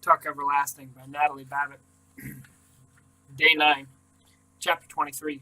Tuck Everlasting by Natalie Babbitt. Day 9, Chapter 23.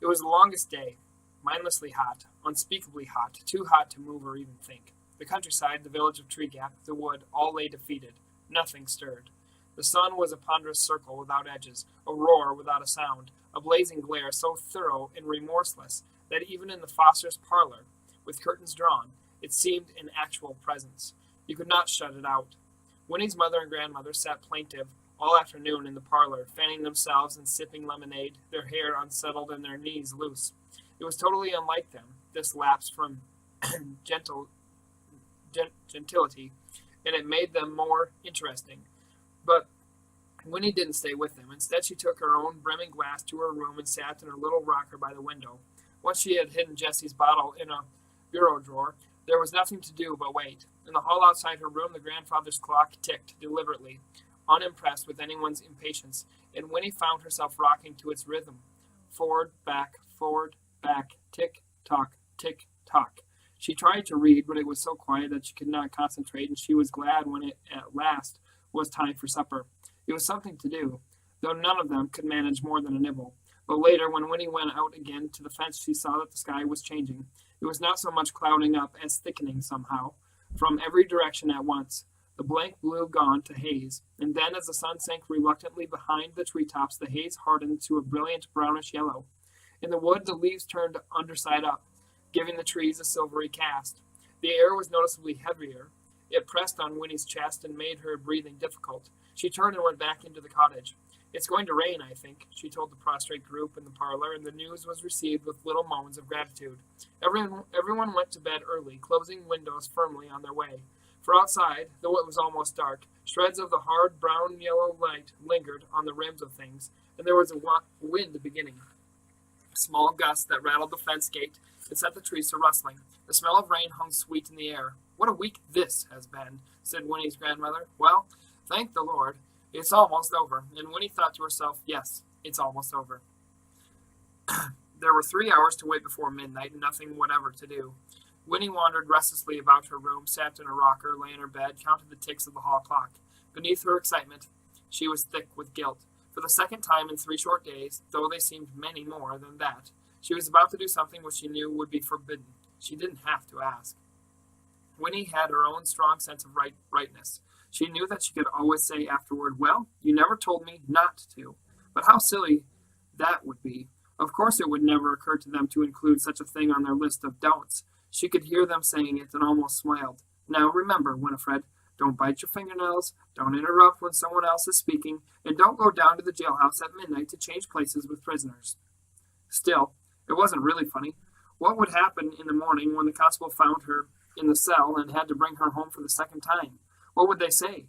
It was the longest day, mindlessly hot, unspeakably hot, too hot to move or even think. The countryside, the village of Tree Gap, the wood, all lay defeated. Nothing stirred. The sun was a ponderous circle without edges, a roar without a sound, a blazing glare so thorough and remorseless that even in the Foster's parlor, with curtains drawn, it seemed an actual presence. You could not shut it out. Winnie's mother and grandmother sat plaintive all afternoon in the parlor, fanning themselves and sipping lemonade, their hair unsettled and their knees loose. It was totally unlike them, this lapse from gentility, and it made them more interesting. But Winnie didn't stay with them. Instead, she took her own brimming glass to her room and sat in her little rocker by the window. Once she had hidden Jessie's bottle in a bureau drawer, there was nothing to do but wait. In the hall outside her room, the grandfather's clock ticked deliberately, unimpressed with anyone's impatience, and Winnie found herself rocking to its rhythm. Forward, back, tick, tock, tick, tock. She tried to read, but it was so quiet that she could not concentrate, and she was glad when it at last was time for supper. It was something to do, though none of them could manage more than a nibble. But later, when Winnie went out again to the fence, she saw that the sky was changing. It was not so much clouding up as thickening somehow, from every direction at once. The blank blue gone to haze, and then as the sun sank reluctantly behind the treetops, the haze hardened to a brilliant brownish yellow. In the wood, the leaves turned underside up, giving the trees a silvery cast. The air was noticeably heavier. It pressed on Winnie's chest and made her breathing difficult. She turned and went back into the cottage. "It's going to rain, I think," she told the prostrate group in the parlor, and the news was received with little moans of gratitude. Everyone went to bed early, closing windows firmly on their way. For outside, though it was almost dark, shreds of the hard brown-yellow light lingered on the rims of things, and there was a wind beginning. A small gust that rattled the fence gate and set the trees to rustling. The smell of rain hung sweet in the air. "What a week this has been," said Winnie's grandmother. "Well, thank the Lord. It's almost over," and Winnie thought to herself, yes, it's almost over. There were 3 hours to wait before midnight, and nothing whatever to do. Winnie wandered restlessly about her room, sat in her rocker, lay in her bed, counted the ticks of the hall clock. Beneath her excitement, she was thick with guilt. For the second time in 3 short days, though they seemed many more than that, she was about to do something which she knew would be forbidden. She didn't have to ask. Winnie had her own strong sense of rightness. She knew that she could always say afterward, "Well, you never told me not to." But how silly that would be. Of course it would never occur to them to include such a thing on their list of don'ts. She could hear them saying it and almost smiled. "Now remember, Winifred, don't bite your fingernails, don't interrupt when someone else is speaking, and don't go down to the jailhouse at midnight to change places with prisoners." Still, it wasn't really funny. What would happen in the morning when the constable found her in the cell and had to bring her home for the second time? What would they say?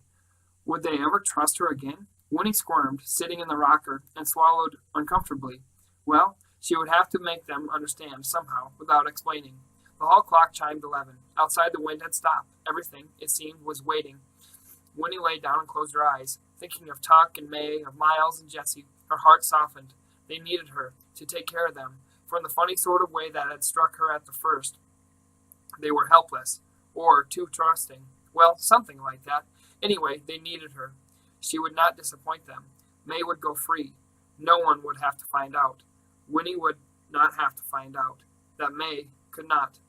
Would they ever trust her again? Winnie squirmed, sitting in the rocker, and swallowed uncomfortably. Well, she would have to make them understand somehow, without explaining. The hall clock chimed 11. Outside, the wind had stopped. Everything, it seemed, was waiting. Winnie lay down and closed her eyes, thinking of Tuck and May, of Miles and Jessie. Her heart softened. They needed her, to take care of them, for in the funny sort of way that had struck her at the first, they were helpless, or too trusting. Well, something like that. Anyway, they needed her. She would not disappoint them. May would go free. No one would have to find out. Winnie would not have to find out. That May could not.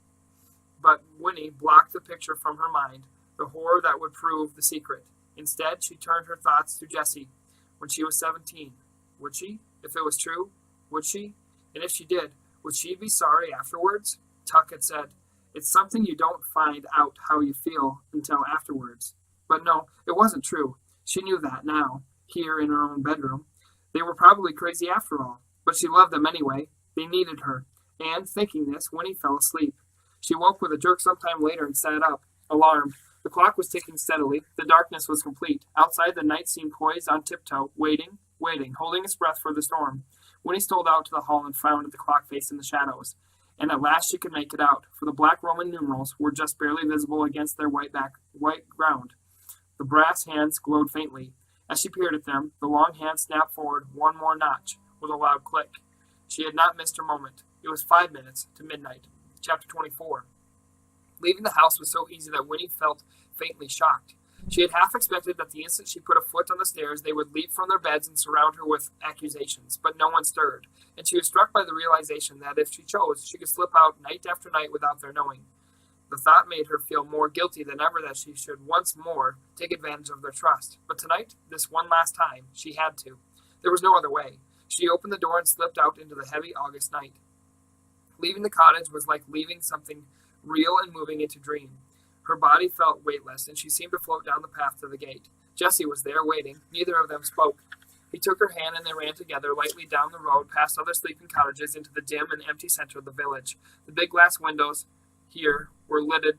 But Winnie blocked the picture from her mind, the horror that would prove the secret. Instead, she turned her thoughts to Jessie. When she was 17, would she? If it was true, would she? And if she did, would she be sorry afterwards? Tuck had said, "It's something you don't find out how you feel until afterwards." But no, it wasn't true. She knew that now, here in her own bedroom. They were probably crazy after all, but she loved them anyway. They needed her. And, thinking this, Winnie fell asleep. She woke with a jerk sometime later and sat up, alarmed. The clock was ticking steadily. The darkness was complete. Outside, the night seemed poised on tiptoe, waiting, holding its breath for the storm. Winnie stole out to the hall and frowned at the clock face in the shadows. And at last she could make it out, for the black Roman numerals were just barely visible against their white ground. The brass hands glowed faintly. As she peered at them, the long hand snapped forward one more notch, with a loud click. She had not missed her moment. It was 5 minutes to midnight. Chapter 24. Leaving the house was so easy that Winnie felt faintly shocked. She had half expected that the instant she put a foot on the stairs they would leap from their beds and surround her with accusations, but no one stirred, and she was struck by the realization that if she chose, she could slip out night after night without their knowing. The thought made her feel more guilty than ever that she should once more take advantage of their trust. But tonight, this one last time, she had to. There was no other way. She opened the door and slipped out into the heavy August night. Leaving the cottage was like leaving something real and moving into dream. Her body felt weightless, and she seemed to float down the path to the gate. Jesse was there, waiting. Neither of them spoke. He took her hand, and they ran together lightly down the road, past other sleeping cottages, into the dim and empty center of the village. The big glass windows here were lidded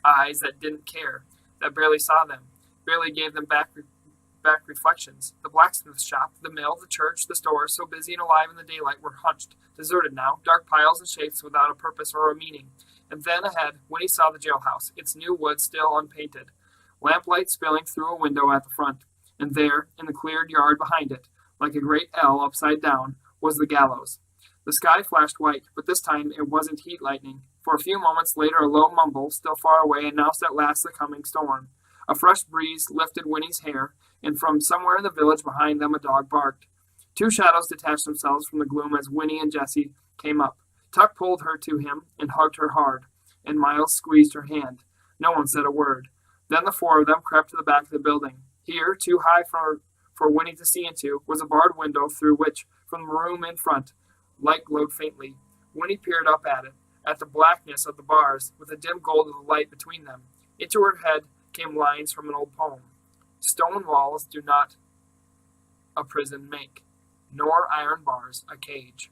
eyes that didn't care, that barely saw them, barely gave them back reflections. The blacksmith shop, the mill, the church, the store, so busy and alive in the daylight, were hunched, deserted now, dark piles and shapes without a purpose or a meaning. And then ahead, Winnie saw the jailhouse, its new wood still unpainted, lamplight spilling through a window at the front. And there, in the cleared yard behind it, like a great L upside down, was the gallows. The sky flashed white, but this time it wasn't heat lightning. For a few moments later, a low mumble, still far away, announced at last the coming storm. A fresh breeze lifted Winnie's hair, and from somewhere in the village behind them a dog barked. Two shadows detached themselves from the gloom as Winnie and Jessie came up. Tuck pulled her to him and hugged her hard, and Miles squeezed her hand. No one said a word. Then the four of them crept to the back of the building. Here, too high for Winnie to see into, was a barred window through which, from the room in front, light glowed faintly. Winnie peered up at it, at the blackness of the bars, with the dim gold of the light between them. Into her head came lines from an old poem. Stone walls do not a prison make, nor iron bars a cage.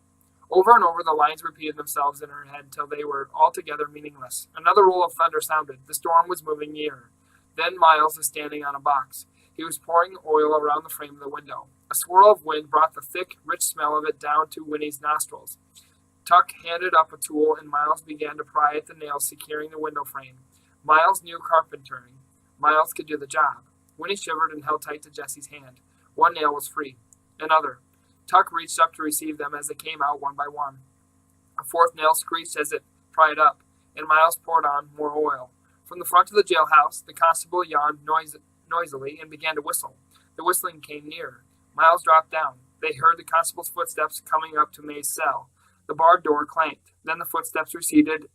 Over and over the lines repeated themselves in her head till they were altogether meaningless. Another roll of thunder sounded. The storm was moving nearer. Then Miles was standing on a box. He was pouring oil around the frame of the window. A swirl of wind brought the thick, rich smell of it down to Winnie's nostrils. Tuck handed up a tool, and Miles began to pry at the nails securing the window frame. Miles knew carpentering. Miles could do the job. Winnie shivered and held tight to Jessie's hand. One nail was free. Another. Tuck reached up to receive them as they came out one by one. A fourth nail screeched as it pried up, and Miles poured on more oil. From the front of the jailhouse, the constable yawned noisily and began to whistle. The whistling came nearer. Miles dropped down. They heard the constable's footsteps coming up to May's cell. The barred door clanked. Then the footsteps receded,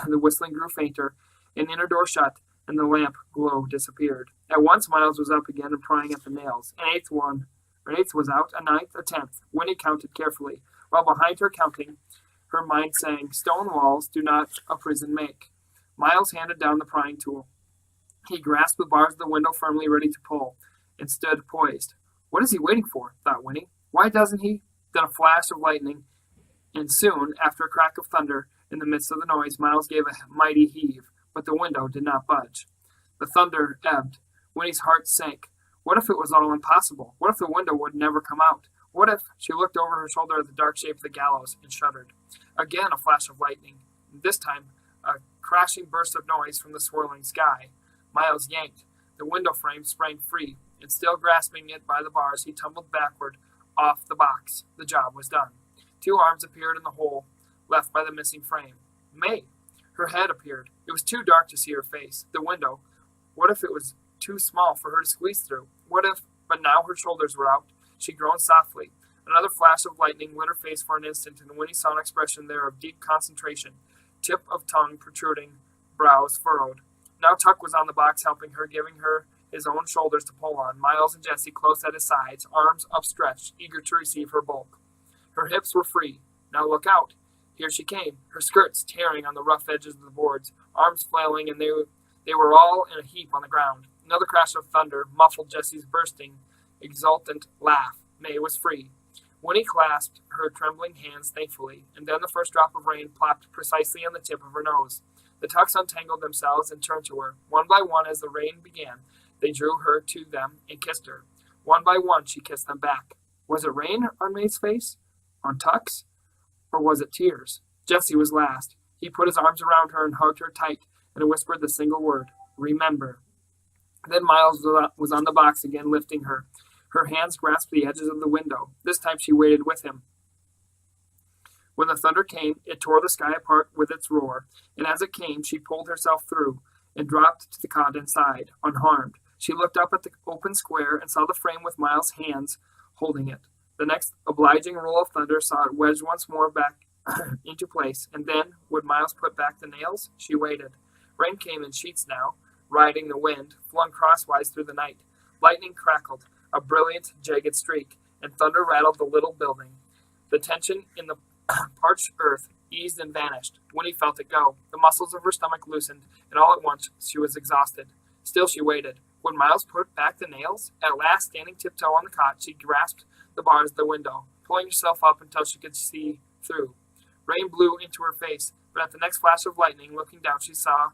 the whistling grew fainter, an inner door shut, and the lamp glow disappeared. At once Miles was up again and prying at the nails. An eighth was out, a ninth, a tenth. Winnie counted carefully. While behind her counting, her mind sang, "Stone walls do not a prison make." Miles handed down the prying tool. He grasped the bars of the window firmly, ready to pull, and stood poised. What is he waiting for? Thought Winnie. Why doesn't he? Then a flash of lightning, and soon, after a crack of thunder, in the midst of the noise, Miles gave a mighty heave, but the window did not budge. The thunder ebbed. Winnie's heart sank. What if it was all impossible? What if the window would never come out? What if... She looked over her shoulder at the dark shape of the gallows and shuddered. Again a flash of lightning. This time, a crashing burst of noise from the swirling sky. Miles yanked. The window frame sprang free, and still grasping it by the bars, he tumbled backward off the box. The job was done. Two arms appeared in the hole left by the missing frame. May! Her head appeared. It was too dark to see her face. The window. What if it was too small for her to squeeze through? What if... But now her shoulders were out. She groaned softly. Another flash of lightning lit her face for an instant, and Winnie saw an expression there of deep concentration. Tip of tongue protruding, brows furrowed. Now Tuck was on the box helping her, giving her his own shoulders to pull on, Miles and Jessie close at his sides, arms upstretched, eager to receive her bulk. Her hips were free. Now look out. Here she came, her skirts tearing on the rough edges of the boards, arms flailing, and they were all in a heap on the ground. Another crash of thunder muffled Jessie's bursting, exultant laugh. May was free. Winnie clasped her trembling hands thankfully, and then the first drop of rain plopped precisely on the tip of her nose. The Tucks untangled themselves and turned to her. One by one, as the rain began, they drew her to them and kissed her. One by one, she kissed them back. Was it rain on May's face? On Tuck's? Or was it tears? Jessie was last. He put his arms around her and hugged her tight, and whispered the single word, "Remember." Then Miles was on the box again, lifting her. Her hands grasped the edges of the window. This time she waited with him. When the thunder came, it tore the sky apart with its roar, and as it came, she pulled herself through. and dropped to the cot inside, unharmed. She looked up at the open square and saw the frame with Miles' hands holding it. The next obliging roll of thunder saw it wedged once more back into place, and then would Miles put back the nails? She waited. Rain came in sheets now, riding the wind, flung crosswise through the night. Lightning crackled, a brilliant, jagged streak, and thunder rattled the little building. The tension in the parched earth eased and vanished. Winnie felt it go. The muscles of her stomach loosened, and all at once she was exhausted. Still she waited. Would Miles put back the nails? At last, standing tiptoe on the cot, she grasped the bars of the window, pulling herself up until she could see through. Rain blew into her face, but at the next flash of lightning, looking down, she saw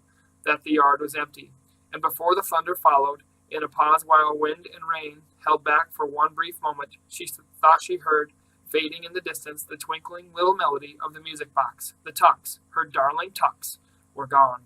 that the yard was empty. And before the thunder followed, in a pause while wind and rain held back for one brief moment, she thought she heard, fading in the distance, the twinkling little melody of the music box. The Tucks, her darling Tucks, were gone.